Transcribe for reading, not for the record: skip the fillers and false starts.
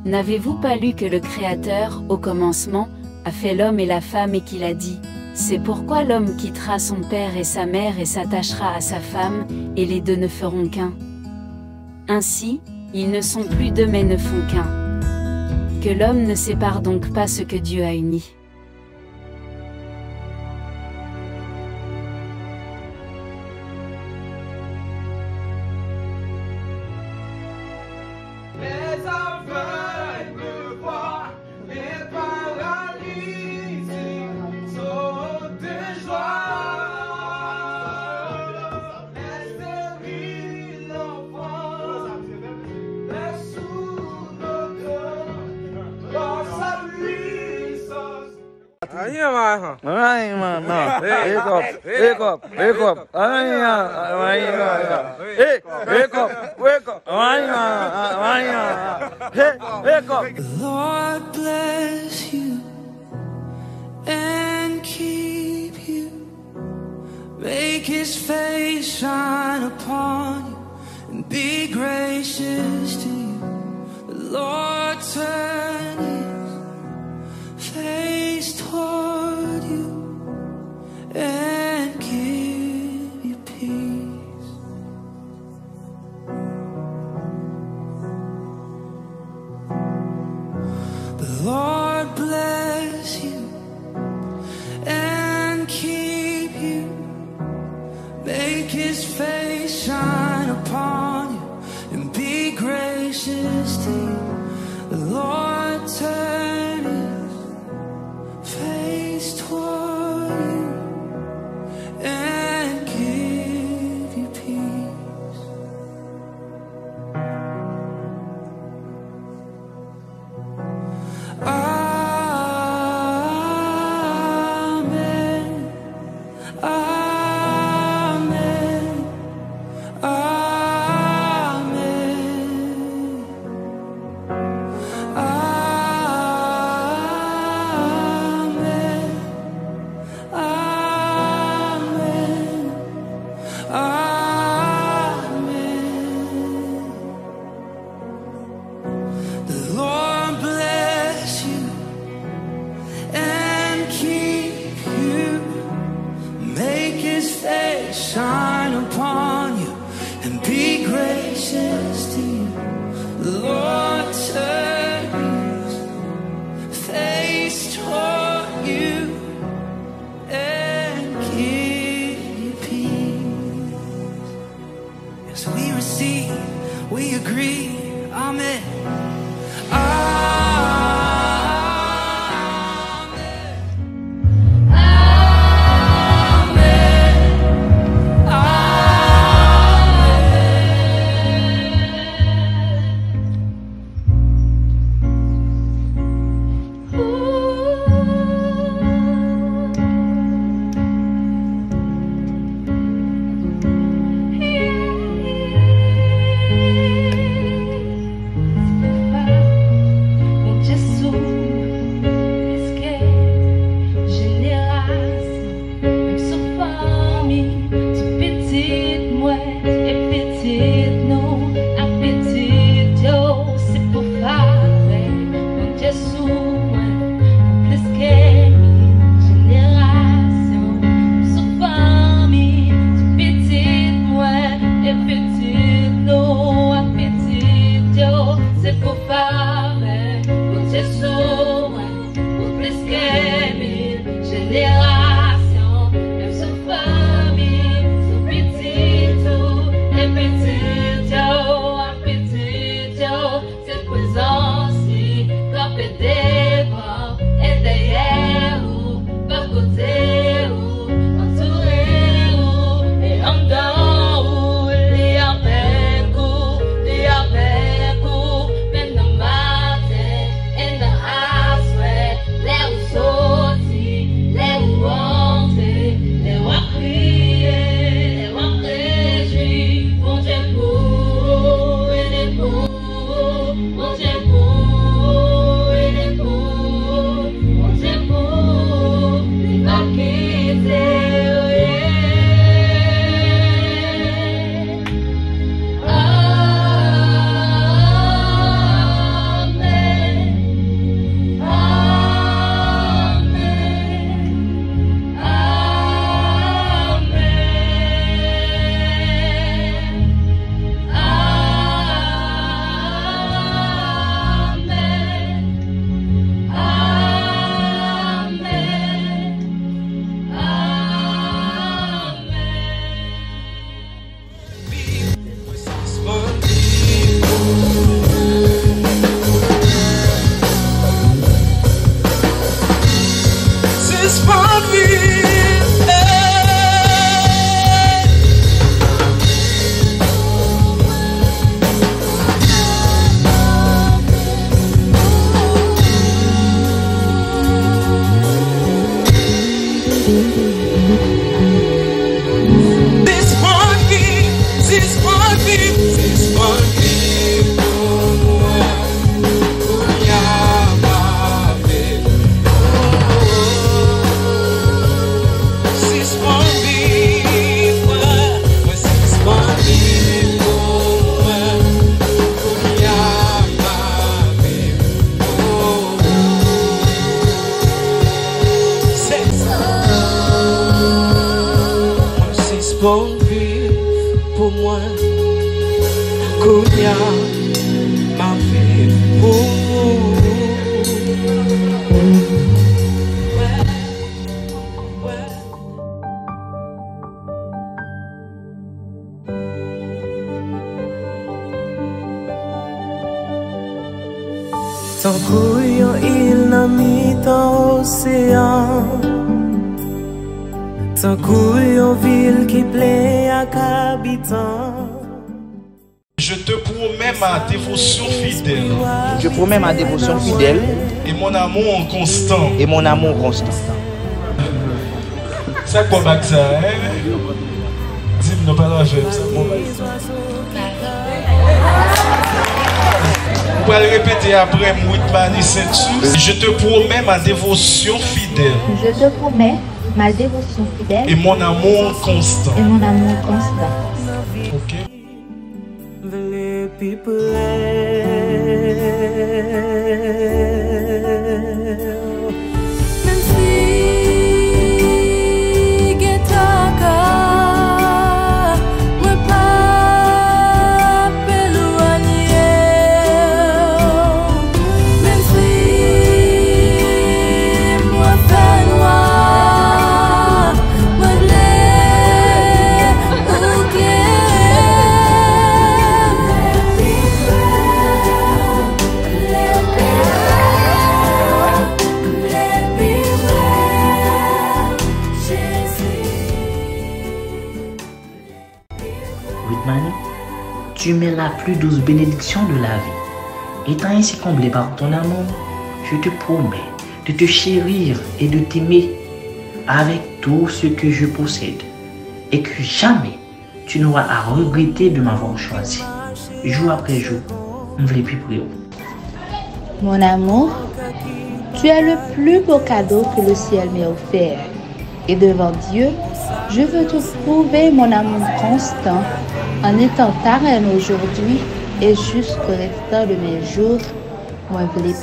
N'avez-vous pas lu que le Créateur, au commencement, a fait l'homme et la femme et qu'il a dit, « C'est pourquoi l'homme quittera son père et sa mère et s'attachera à sa femme, et les deux ne feront qu'un. Ainsi, ils ne sont plus deux mais ne font qu'un. Que l'homme ne sépare donc pas ce que Dieu a uni. » Lord bless you and keep you. Make his face shine upon you and be gracious to you. The Lord turn his face toward you and give you peace. The Lord bless you and keep you. Make his face shine upon you and be gracious to you. The Lord turn his face toward you and give you peace. Amen. Amen. Amen. Amen. Amen. Amen. The Lord bless you and keep you. Make his face shine upon you and be gracious to you. The Lord turn his face toward you and give you peace. As we receive, we agree. Amen. Petite, Kounya, ma vie Tant couillon il n'a mis dans l'océan Tant couillon ville qui plaît à habitants. Je te promets ma dévotion fidèle. Je promets ma dévotion fidèle. Et mon amour constant. Et mon amour constant. Ça quoi bac ça, hein? Dis-moi pas la fête, ça quoi bac ça. Vous allez répéter après Mouitmani Saint-Sus. Je te promets ma dévotion fidèle. Je te promets ma dévotion fidèle. Et mon amour constant. Et mon amour constant. Ok. Mouitmani, tu mets la plus douce bénédiction de la vie. Étant ainsi comblé par ton amour, je te promets de te chérir et de t'aimer avec tout ce que je possède et que jamais tu n'auras à regretter de m'avoir choisi. Jour après jour, on ne voulait plus prier. Mon amour, tu es le plus beau cadeau que le ciel m'ait offert. Et devant Dieu, je veux te prouver mon amour constant en étant ta reine aujourd'hui et jusqu'au restant de mes jours, moi je l'ai